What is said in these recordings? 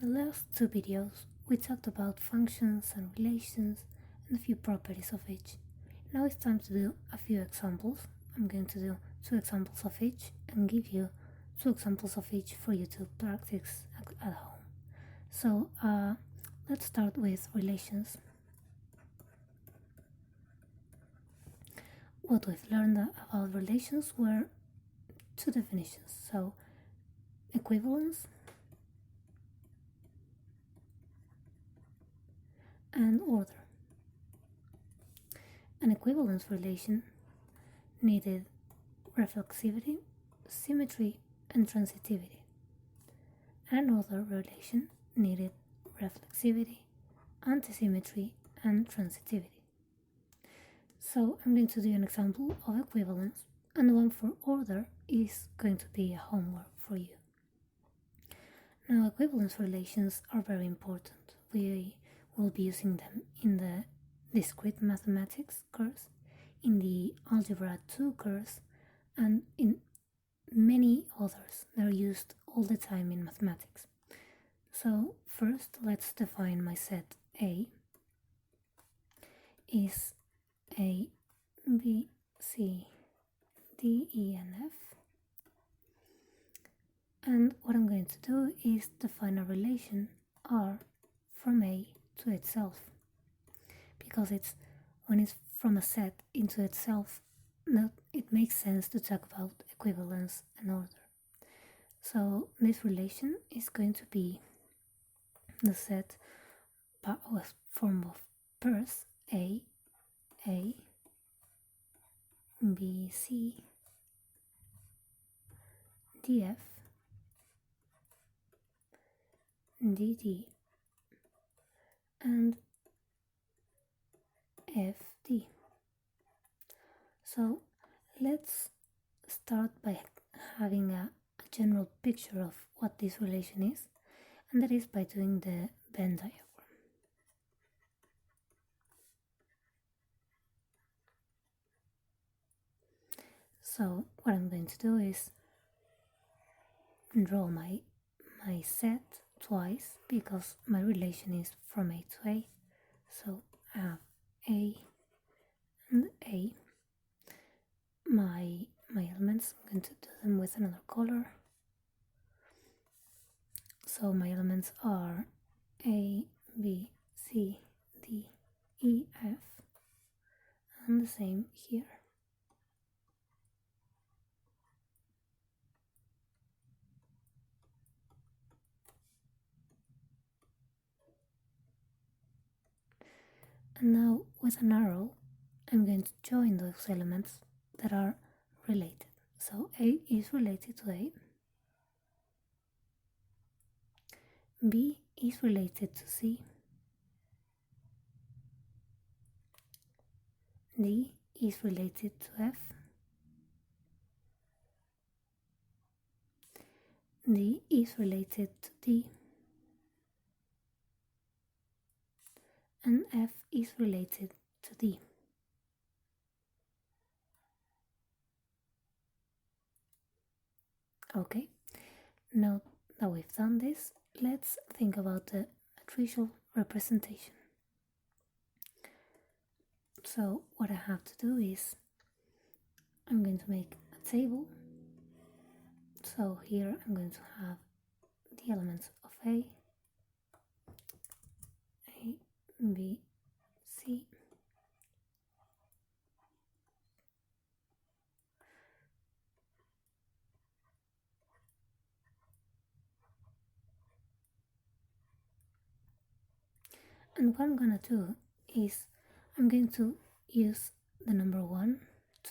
the last two videos, we talked about functions and relations and a few properties of each. Now it's time to do a few examples. I'm going to do 2 examples of each and give you 2 examples of each for you to practice at home. So let's start with relations. What we've learned about relations were 2 definitions. So equivalence and order. An equivalence relation needed reflexivity, symmetry, and transitivity. And another relation needed reflexivity, antisymmetry, and transitivity. So I'm going to do an example of equivalence, and the one for order is going to be a homework for you. Now, equivalence relations are very important. We will be using them in the discrete mathematics course, in the Algebra 2 course, and in many others. They're used all the time in mathematics. So first, let's define my set A is A, B, C, D, E, and F. And what I'm going to do is define a relation R from A to itself, because when it's from a set into itself, it makes sense to talk about equivalence and order. So this relation is going to be the set form of pairs A, B, C, D, F, D, D, and F, D. So let's start by having a general picture of what this relation is, and that is by doing the Venn diagram. So what I'm going to do is draw my set twice, because my relation is from A to A. So I have A and A. My elements, I'm going to do them with another color. So my elements are A, B, C, D, E, F, and the same here. And now with an arrow, I'm going to join those elements that are related. So A is related to A, B is related to C, D is related to F, D is related to D, and F is related to D. Okay, now that we've done this, let's think about the matricial representation. So what I have to do is I'm going to make a table. So here I'm going to have the elements of A, B, C, and what I'm gonna do is I'm going to use the number 1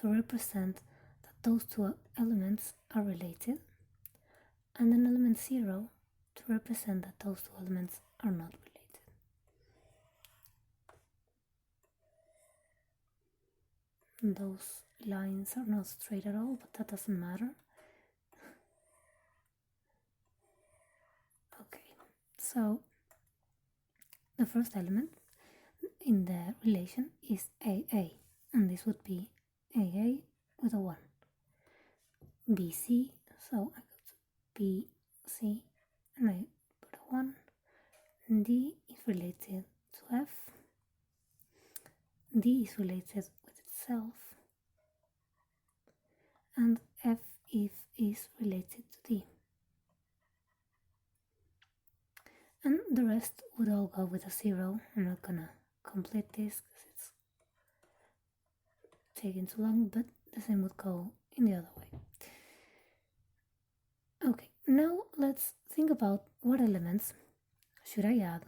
to represent that those 2 elements are related, and an element 0 to represent that those 2 elements are not related. Those lines are not straight at all, but that doesn't matter. Okay, so the first element in the relation is AA, and this would be AA with a 1. BC, so I go to BC and I put a 1, D is related to F, D is related with itself, and F is related to D. And the rest would all go with a 0. I'm not gonna complete this because it's taking too long, but the same would go in the other way. Okay, now let's think about what elements should I add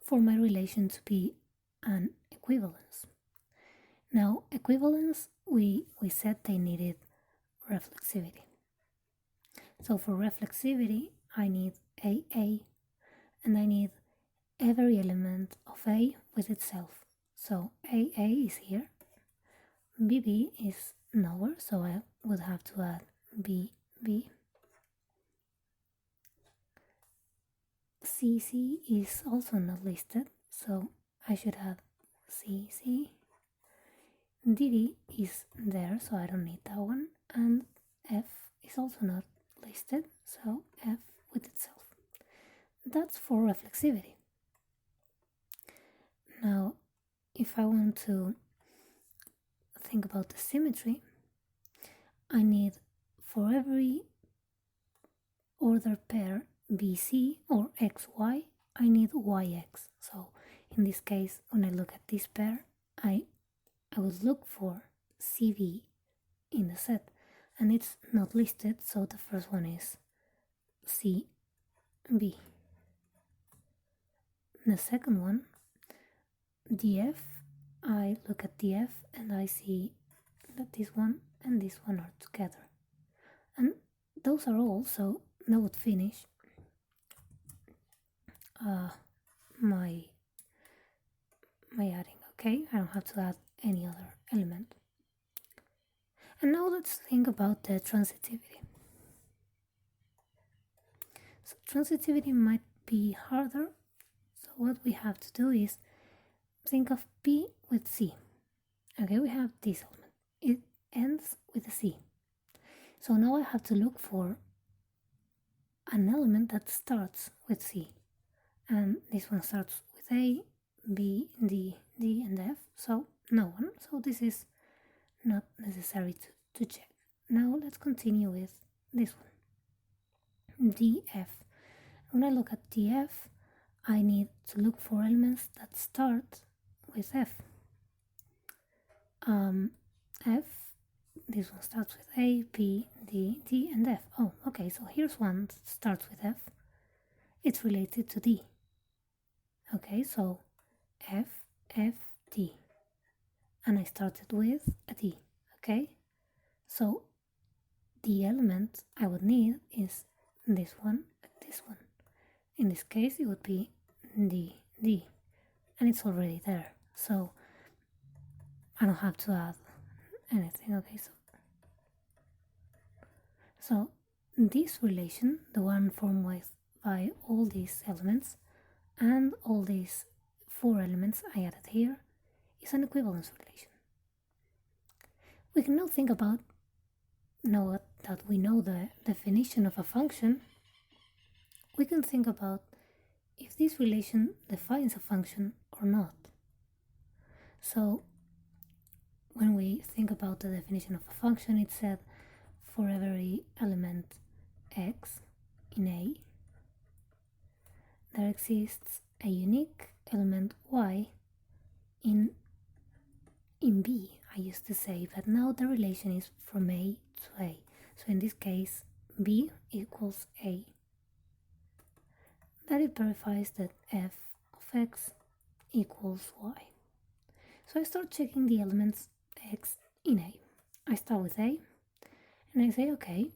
for my relation to be an equivalence. Now, equivalence, we said they needed reflexivity. So for reflexivity, I need AA, and I need every element of A with itself. So AA is here, BB is nowhere, so I would have to add BB. CC is also not listed, so I should add CC. DD is there, so I don't need that one, and F is also not listed, so F with itself. That's for reflexivity. Now, if I want to think about the symmetry, I need for every order pair BC or XY, I need YX. So in this case, when I look at this pair, I would look for CV in the set, and it's not listed, so the first one is CB. The second one, DF, I look at DF and I see that this one and this one are together. And those are all, so that would finish my adding, okay? I don't have to add any other element. And now let's think about the transitivity. So transitivity might be harder, so what we have to do is think of P with C. Okay, we have this element. It ends with a C. So now I have to look for an element that starts with C. And this one starts with A, B, D, and F. So no one. So this is not necessary to check. Now let's continue with this one. DF. When I look at DF, I need to look for elements that start with F. F, this one starts with A, B, D, and F. Oh, okay, so here's one that starts with F. It's related to D. Okay, so F, D. And I started with a D, okay? So the element I would need is this one and this one. In this case, it would be D, and it's already there. So I don't have to add anything, okay? So this relation, the one formed by all these elements and all these 4 elements I added here, is an equivalence relation. We can now think about, now that we know the definition of a function, we can think about if this relation defines a function or not. So when we think about the definition of a function, it said for every element x in A, there exists a unique element y in B, I used to say, but now the relation is from A to A. So in this case, B equals A. That it verifies that f of x equals y. So I start checking the elements x in A. I start with A, and I say, okay,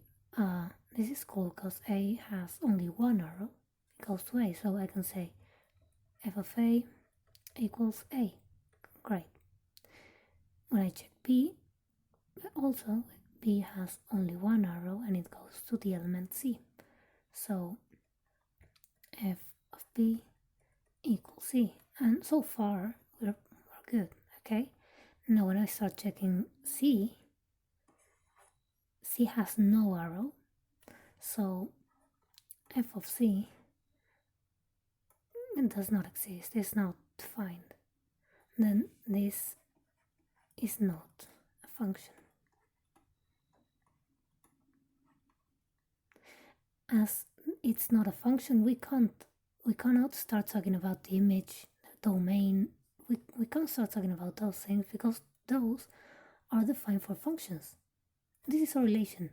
this is cool because A has only one arrow. It goes to A, so I can say f of A equals A. Great. When I check B, also B has only one arrow and it goes to the element C. So f of B equals C. And so far we're good, okay? Now when I start checking C, C has no arrow. So f of C it does not exist, it's not defined, then this is not a function. As it's not a function, we cannot start talking about the image, the domain. We can't start talking about those things because those are defined for functions. This is a relation.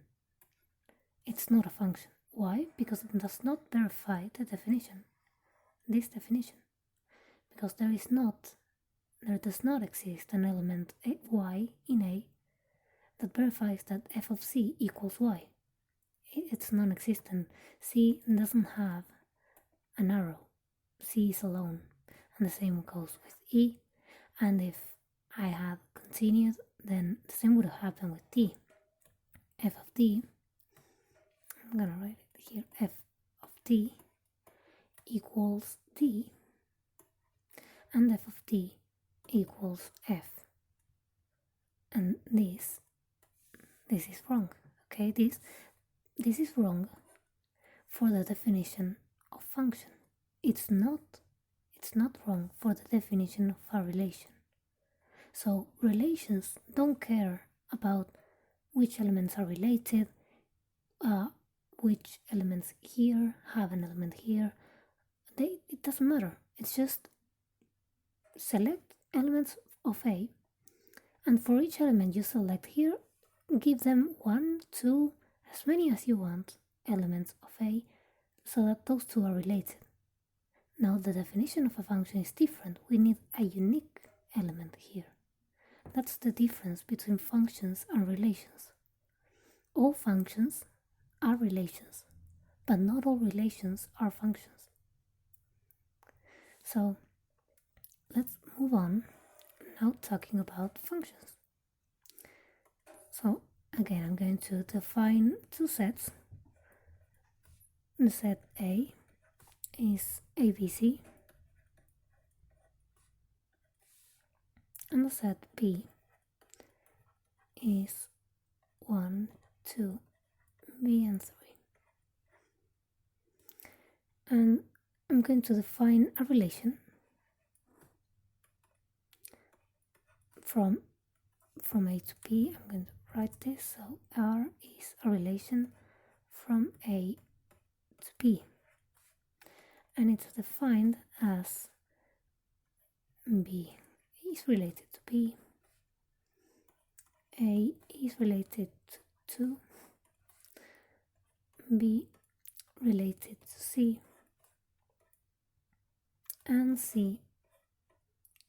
It's not a function. Why? Because it does not verify the definition. This definition. Because there does not exist an element y in A that verifies that f of c equals y. It's non-existent. C doesn't have an arrow. C is alone. And the same goes with E. And if I had continued, then the same would have happened with D. F of D, I'm gonna write it here, f of D equals D, and f of D equals f. And this is wrong. Okay, this is wrong for the definition of function. It's not wrong for the definition of a relation. So relations don't care about which elements are related, which elements here have an element here. It doesn't matter. It's just select elements of A, and for each element you select here, give them 1, 2, as many as you want elements of A, so that those two are related. Now the definition of a function is different. We need a unique element here. That's the difference between functions and relations. All functions are relations, but not all relations are functions. So let's move on now talking about functions. So again, I'm going to define two sets. The set A is ABC, and the set B is 1, 2, B and 3. And I'm going to define a relation from A to B. I'm going to write this. So R is a relation from A to B, and it's defined as B is related to B, A is related to B related to C, and C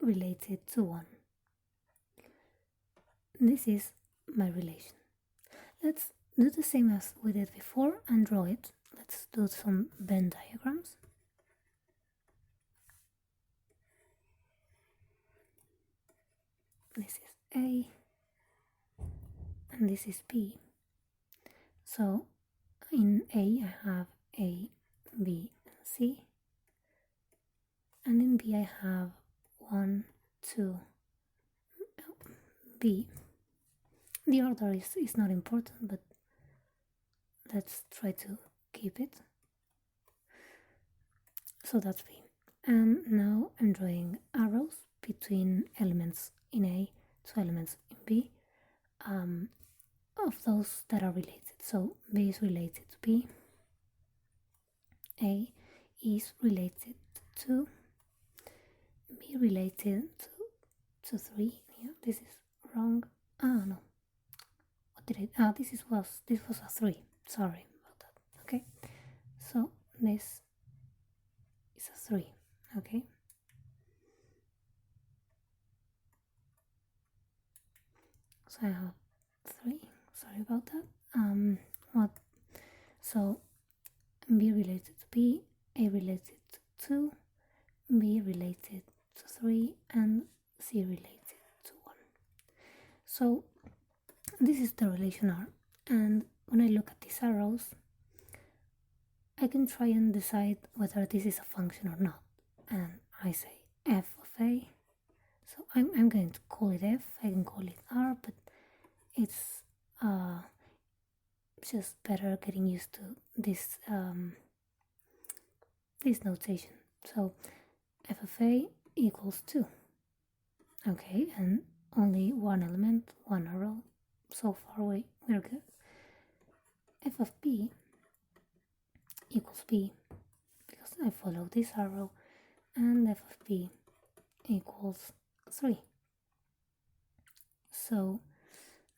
related to 1. This is my relation. Let's do the same as we did before and draw it. Let's do some Venn diagrams. This is A and this is B. So in A I have A, B and C, and in B I have 1, 2, B. The order is not important, but let's try to keep it. So that's B. And now I'm drawing arrows between elements in A to elements in B, of those that are related. So B is related to B, A is related to B related to 3. Yeah, this is wrong. No. What did I? This was a 3. Sorry about that. Okay. So this is a 3. Okay. So I have 3. Sorry about that. So B related to B, A related to 2, B related to 3, and C related to 1. So this is the relation R, and when I look at these arrows, I can try and decide whether this is a function or not. And I say f of A, so I'm going to call it f. I can call it R, but it's just better getting used to this this notation. So f of a equals 2. Okay, and only one element, one arrow. So far we're good. F of b equals b, because I follow this arrow, and f of b equals 3. So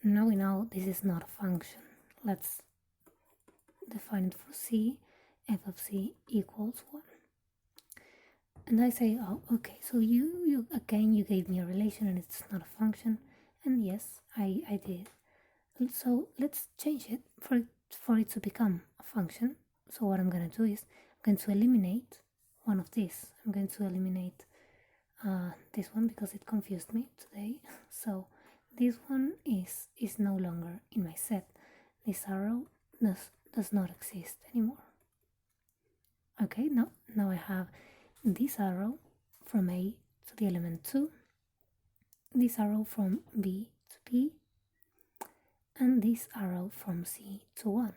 now we know this is not a function. Let's define it for c. F of c equals 1. And I say, oh, okay, so you gave me a relation and it's not a function. And yes, I did. So let's change it for it to become a function. So what I'm going to do is I'm going to eliminate one of these. I'm going to eliminate this one because it confused me today. So this one is no longer in my set. This arrow does not exist anymore. Okay, now I have this arrow from A to the element 2, this arrow from B to P, and this arrow from C to 1.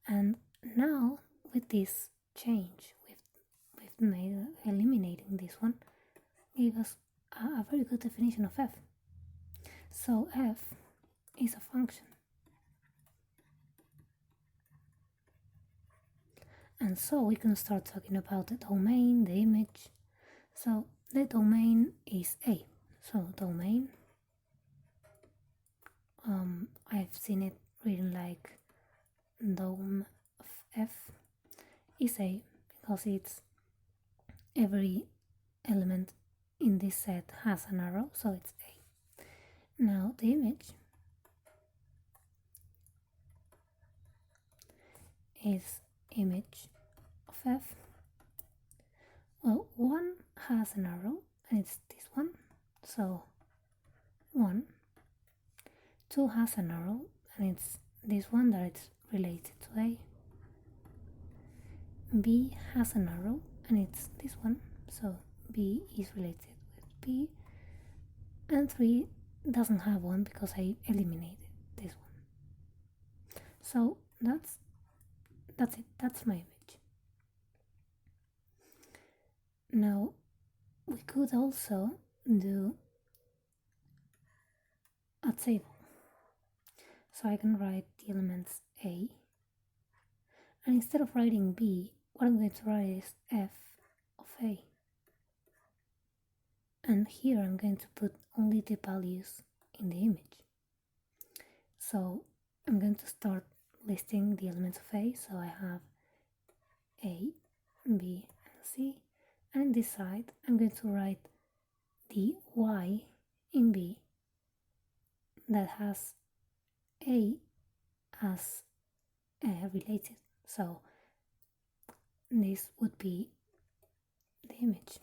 And now with this change, we've made eliminating this one, gave us a very good definition of f. So f is a function. And so we can start talking about the domain, the image. So the domain is A. So domain, I've seen it written like dom of f is A because it's every element in this set has an arrow, so it's A. Now the image is image of f. Well, 1 has an arrow and it's this one, so 1. 2 has an arrow and it's this one that it's related to A. B has an arrow and it's this one, so B is related with B. And 3 doesn't have one because I eliminated this one. So that's it, that's my image. Now we could also do a table. So I can write the elements A, and instead of writing B, what I'm going to write is f of A. And here I'm going to put only the values in the image. So I'm going to start listing the elements of A. So I have A, B, and C. And in this side, I'm going to write the Y in B that has A as related. So this would be the image.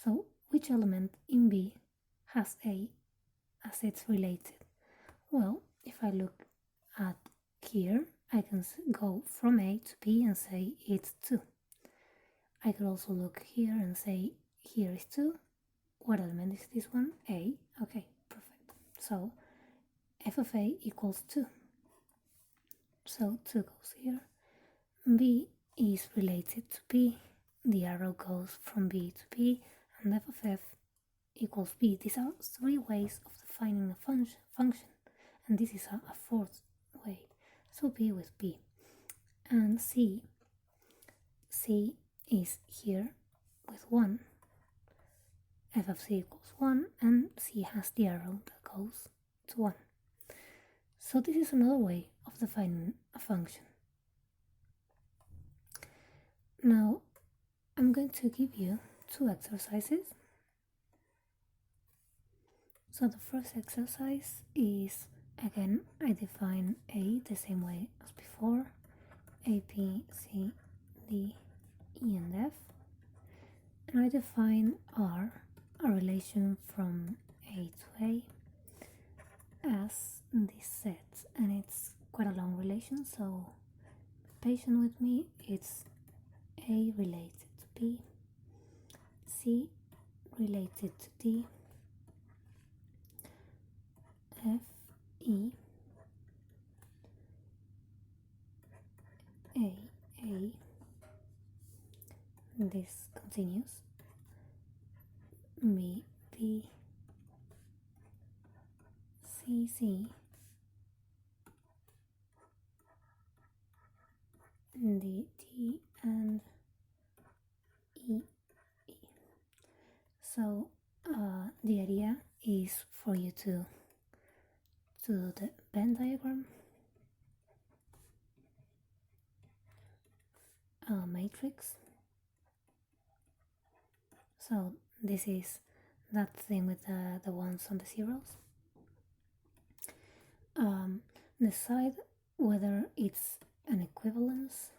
So which element in B has A as it's related? Well, if I look at here, I can go from A to B and say it's 2. I could also look here and say here is 2. What element is this one? A. Okay, perfect. So f of A equals 2. So 2 goes here. B is related to B. The arrow goes from B to B, and f of f equals B. These are 3 ways of defining a function, and this is a 4th way. So B with B. And C is here with 1. F of C equals 1, and C has the arrow that goes to 1. So this is another way of defining a function. Now I'm going to give you 2 exercises. So the first exercise is, again, I define A the same way as before. A, B, C, D, E, and F. And I define R, a relation from A to A, as this set. And it's quite a long relation, so be patient with me. It's A related to B, C related to D, F, E, A, this continues. B, B, C, C, D, D, and E, E. So the idea is for you to do the Venn diagram matrix. So this is that thing with the ones on the zeros. Decide whether it's an equivalence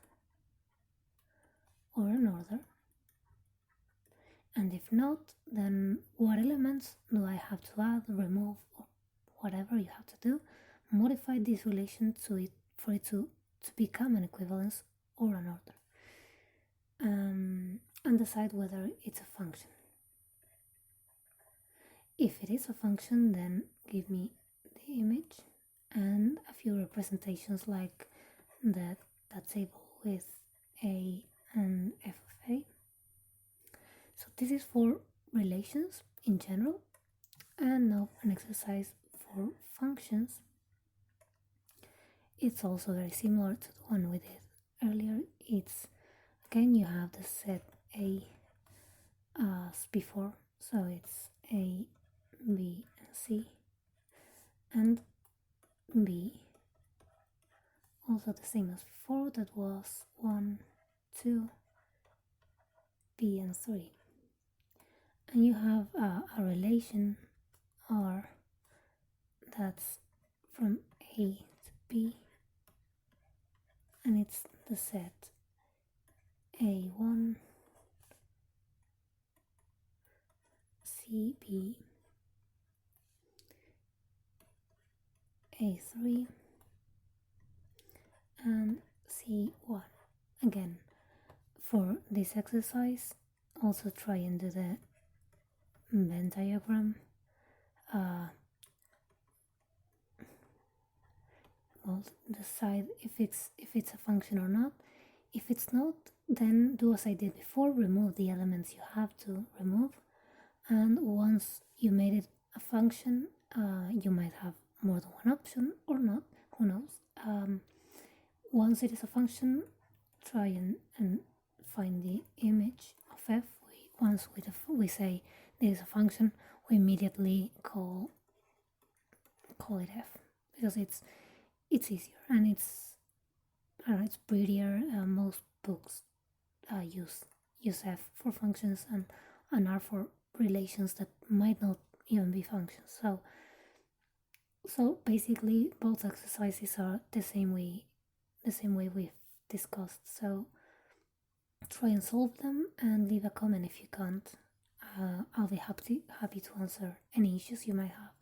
or an order, and if not, then what elements do I have to add, remove, or whatever you have to do, modify this relation to it for it to become an equivalence or an order, and decide whether it's a function. If it is a function, then give me the image and a few representations like that table with A and f of A. So this is for relations in general, and now an exercise for functions. It's also very similar to the one we did earlier. It's again, you have the set A as before, so it's A, B, and C, and B also the same as before, that was 1, 2, B, and 3. And you have a relation R that's from A to B, and it's the set A1, CB, A3, and C1. Again, for this exercise, also try and do the Venn diagram. Well, decide if it's a function or not. If it's not, then do as I did before, remove the elements you have to remove, and once you made it a function, you might have more than one option or not, who knows. Once it is a function, try and find the image of f. Once we say there is a function, we immediately call it f, because it's easier and it's prettier. Most books use f for functions and r for relations that might not even be functions. So basically both exercises are the same way we've discussed. So try and solve them and leave a comment if you can't. I'll be happy to answer any issues you might have.